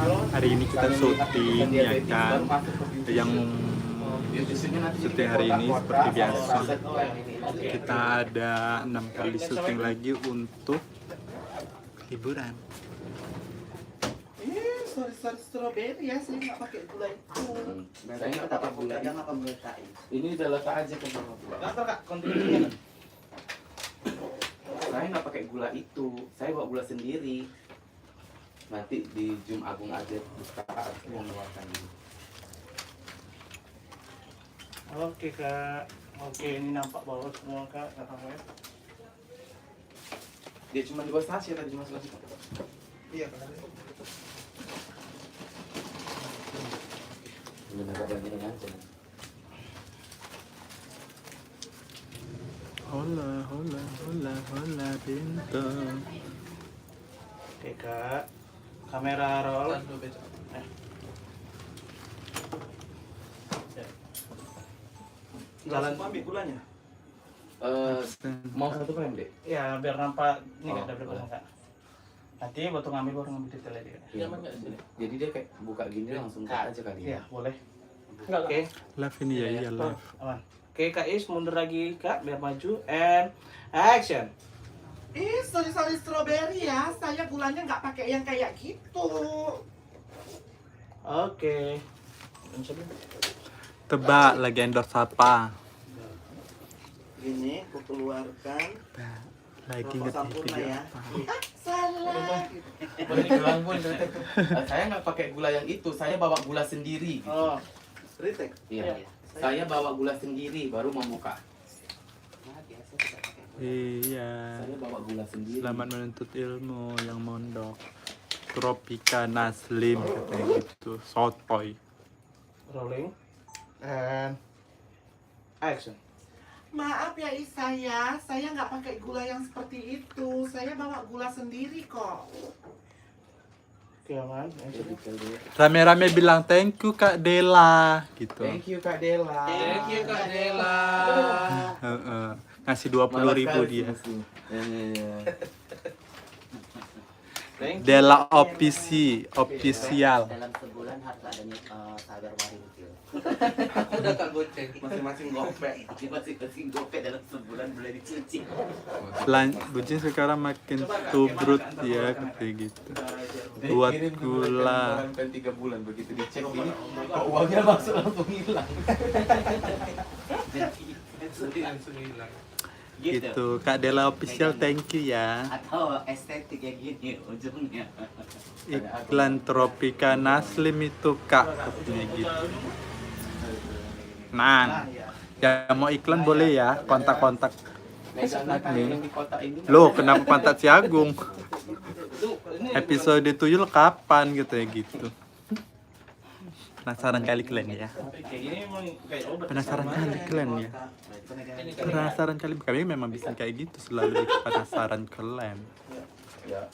Hari ini kita syuting ya kan. Yang syuting hari ini seperti biasa. Kita ada 6 kali syuting lagi untuk liburan. Sorry strawberry ya, saya nggak pakai gula itu. Saya nggak pakai gula. Apa meletakkan? Ini udah letak aja ke bawah gula. Kantor kak, kontinnya. Saya nggak pakai gula itu. Saya bawa gula sendiri. Nanti di Jum Agung aja buka aku mengeluarkan ini. Oke kak, oke ini nampak bawah semua kak, nggak apa-apa ya? Dia cuma 2 sachet tadi cuma selesai. Iya kak. Belum ada bandingin aja. Hola, hola, hola, hola, bintang. Oke kak, kamera roll. Jalan ambil gulanya. Mau 1 gram deh. Ya biar nampak ini Oh, kan udah boleh. kak. Nanti waktu ngambil baru ngambil detailnya dia. Nyaman nggak di sini? Jadi dia kayak buka gini langsung cut aja kali Iya ya. boleh. Oke. Live ini ya, iya live. Aman. Oke kak Is mundur lagi kak biar maju and action. Sorry strawberry ya, saya gulanya nggak pakai yang kayak gitu. Oke. Tebak lagi endorse apa? Gini, aku keluarkan. Lagi Rokok ngerti Sampurna video ya. apa? Salah. Boleh diulang pun ternyata itu. Saya nggak pakai gula yang itu. Saya bawa gula sendiri. Gitu. Oh, retake. Iya. Saya bawa gula sendiri baru mau buka. Iya. Saya bawa gula sendiri. Selamat menuntut ilmu yang mondok. Tropika Naslim katanya gitu. Sotoy. Rolling and action. Maaf ya saya nggak pakai gula yang seperti itu. Saya bawa gula sendiri kok. Oke aman. Rame-rame bilang thank you Kak Dela gitu. Thank you Kak Dela. Thank you, Kak Dela. Heeh. Ngasih 20.000 dia. Thank you. Dela official. Dalam sebulan harus adanya sabar wari kecil. Udah tak goceng. Masing-masing gopek. Masing-masing gopek dalam sebulan boleh dicuci. Bucin sekarang makin tubrut ya kayak gitu. Buat gula. Kan 3 bulan begitu dicek ini kok uangnya masuk langsung hilang. Langsung hilang. Gitu. Kak Dela official thank you ya. Atau estetik kayak gini ujungnya. Iklan Tropika Naslim itu Kak katanya gitu. Nah, ya mau iklan boleh ya, kontak-kontak. Yang di kota ini. Loh, kenapa pantat si Agung? Episode 7 kapan gitu ya gitu. Penasaran kali kalian ya. Kayak gini emang kayak obat. Penasaran kali kalian ya. Penasaran kali kami memang bisa kayak gitu selalu penasaran kalian. Ya.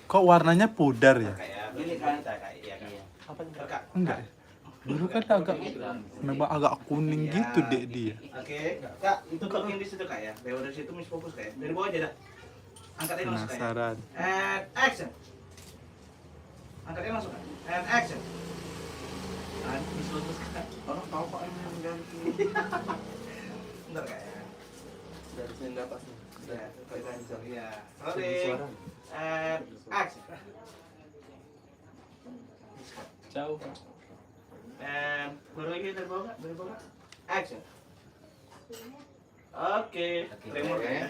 Kok warnanya pudar ya? Kayak gini kan kayak iya kan. Apa kak? Enggak. Dulu kan agak memang agak kuning gitu deh dia. Oke, kak, tutukin di situ kak ya. Dari situ mis fokus kak ya. Dari bawah aja dah. Angkatin masuk kak ya. Penasaran. And action. Angkatin masuk kak. And action. Nah, mis fokus kak. Orang tahu kok ini yang ganti. Bentar kak ya. Dari sini enggak pas. Ya, kok itu ya. Rolling. And action. Jauh. And baru lagi dari bawah kak. Dari bawah. Action. Oke. Remote ya.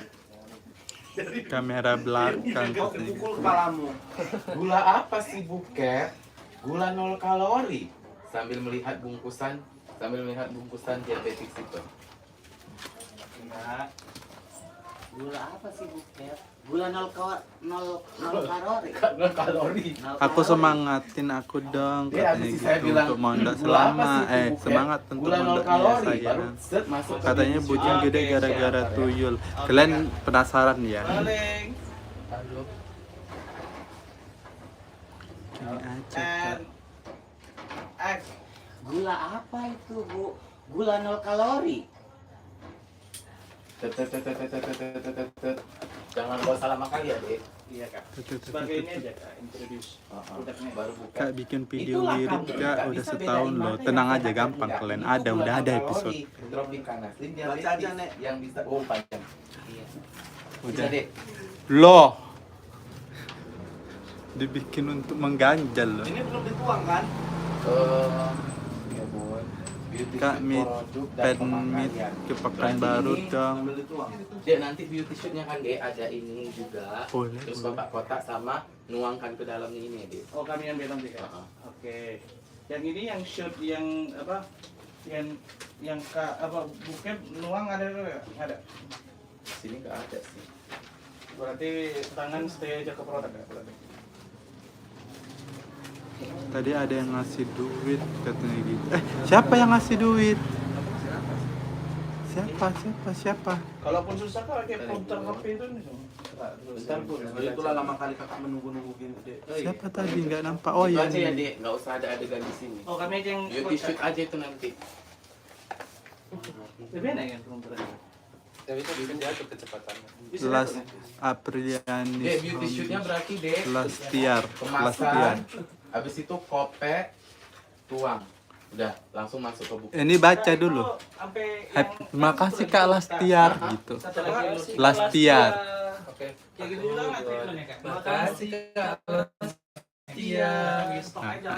Kamera belakang Kau katanya. kepukul kepalamu. Gula apa sih buket? Gula 0 kalori. Sambil melihat bungkusan diabetes itu. Enggak. Gula apa sih buket? Gula 0 kalori. 0 kalori. Aku semangatin aku dong Dia katanya habis gitu saya bilang untuk mondok gula apa selama sih itu, buket? semangat untuk Gula 0 mondoknya kalori saya. baru set masuk ke Katanya bungkus. bucin gede Oke, gara-gara siap. tuyul. Kalian penasaran ya? Rolling. Aduh. Ini aja Kak. And action. Gula apa itu, Bu? Gula 0 kalori. Tet, tet, tet, tet, tet, tet, tet, tet, tet. Jangan gak usah lama kali ya, Dek. Iya kak. Sebagai ini aja kak, introduce produknya. Baru buka. Kak bikin video Itulah lirik kamu, Kak nggak udah bisa setahun bedain loh. mana Tenang yang aja sehat gampang dan kalian. enggak. Ada Itu udah ada gula episode. kalori, Tropicana Slim Baca aja, diabetes Nek. yang bisa panjang. Iya. Bisa, Udah. Dek. Loh. Dibikin untuk mengganjal loh. Ini belum dituang kan? Ya, Boy. Beauty Kak shoot mit produk dan pen mit pemakaian. ke Berarti Pekanbaru ini dong. Ambil dituang. Dia nanti beauty shootnya kan Dek ada ini juga. Boleh, Terus boleh. kotak-kotak sama nuangkan ke dalamnya ini ya, Dek. Oh kami yang beda nanti kak. Heeh. Oke. Yang ini yang shoot yang apa? Yang kak apa buket nuang ada nggak? Nggak ada. Sini nggak ada sih. Berarti tangan stay aja ke produk ya berarti. Tadi ada yang ngasih duit katanya gitu. Siapa yang ngasih duit? Siapa? Kalaupun susah kak pakai printer HP itu nih. Bentar, Bu. Itulah lama kali kakak menunggu gini deh. Siapa tadi nggak nampak? Oh Itu iya. aja ya, Dek. Nggak usah ada adegan di sini. Oh kami aja yang Beauty shoot aja itu nanti. lebih enak ya printer itu. Tapi itu bisa diatur kecepatannya. Bisa Las diatur, ya? Dek, Aprilianis beauty shootnya berarti Dek. Lastiar. Kemasan, habis itu kope, tuang. Udah, langsung masuk ke buku. Ini baca Kak, itu dulu. sampai Terima kasih Kak Lastiar gitu. Satu lagi Lastiar. Oke. Kayak gitu juga nggak treatmentnya kak? Makasih, Kak. Iya. Stok aja.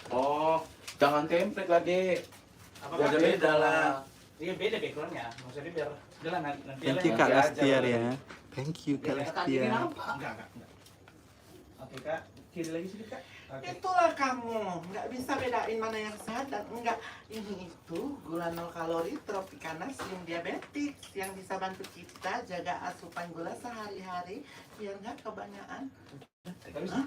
Oh, jangan template lah, Dek. Apa Biar beda lah. Iya beda backgroundnya. Maksudnya biar jalan nanti. Thank you Kak Lastiar ya. Thank you Kak Lastiar. Enggak. Oke kak, kiri lagi sedikit kak. Oke. Itulah kamu, nggak bisa bedain mana yang sehat dan enggak. Ini itu gula 0 kalori Tropicana Slim Diabetes yang bisa bantu kita jaga asupan gula sehari-hari biar nggak kebanyakan. Hah?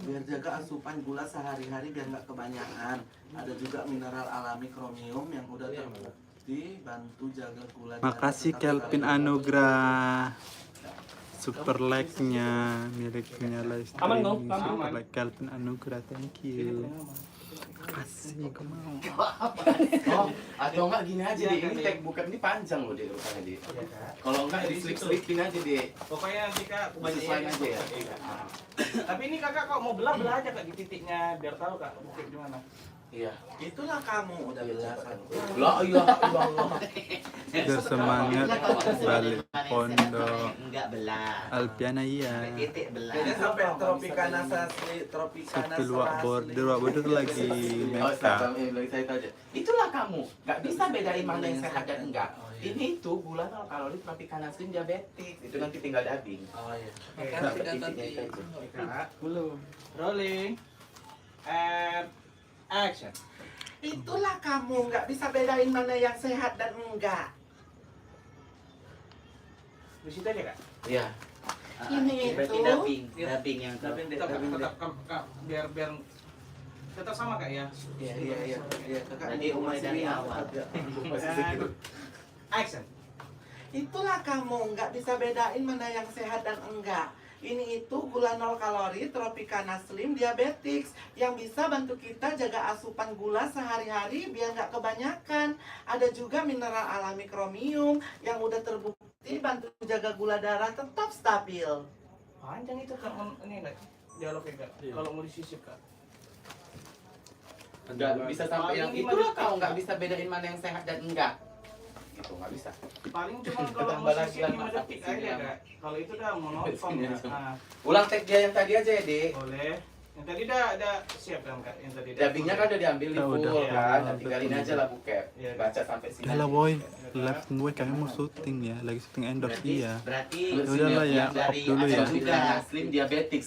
Biar jaga asupan gula sehari-hari biar nggak kebanyakan. Ada juga mineral alami kromium yang udah terbukti bantu jaga gula. Makasih darah tetap Kelvin stabil. Anugrah. Super like-nya miliknya Lesti. Aman, dong? Super Aman. like Kelvin Anugrah, thank you. Makasih, gue mau. Oh, atau enggak gini aja, Dek. Ini tag bukan ini panjang loh, Dek, rupanya, Dek. Iya kak. Kalau enggak diselip-selipin aja, Dek. Pokoknya nanti kak Sesuaiin aja ya. Iya, Kak. Tapi ini kakak kok mau belah aja kak di titiknya biar tahu kak bukit di mana. Iya. Itulah kamu udah belasan. La ilaha illallah. Biar semangat balik pondok. Enggak belah. Alpiana iya. Titik belah. Jadi sampai Tropicana Tropicana Sepil wak border lagi Oh, meka. saya tahu aja. Itulah kamu. Nggak bisa bedain mana yang sehat dan enggak. Ini itu gula 0 kalori Tropicana Slim Diabetes. Itu nanti tinggal dubbing. Oh iya. Sampai titiknya itu aja. Oke kak. Belum. Rolling. And action. Itulah kamu nggak bisa bedain mana yang sehat dan enggak. Di situ aja kak. Iya. Ini Berarti itu. dubbing yang Tetap kak. Biar tetap sama kak ya. Iya. Tadi mulai dari awal. And action. Itulah kamu nggak bisa bedain mana yang sehat dan enggak. Ini itu gula 0 kalori Tropicana Slim Diabetes yang bisa bantu kita jaga asupan gula sehari-hari biar nggak kebanyakan. Ada juga mineral alami kromium yang udah terbukti bantu jaga gula darah tetap stabil. Panjang itu kak. Ini kak. Dialognya kak. Kalau mau disisip kak. Nggak bisa sampai yang itulah kau nggak bisa bedain mana yang sehat dan enggak. Itu nggak bisa. Paling cuma kalau Tambah mau lagi sisip lah, 5 Mas. detik aja kak. Kalau itu udah monoton ya. Nah, Ulang tag dia yang tadi aja ya, Dek. boleh. Yang tadi udah siap kan kak? Yang tadi Dubbingnya kan udah diambil di Udah, full udah. kan. Nah, tinggalin aja lah buket. Iya. Baca sampai sini. Yalah boy, live gue kayaknya mau syuting ya, lagi syuting endorse Berarti iya. berarti Ya udahlah ya, yang dari off dulu ada ya. juga Slim Diabetes.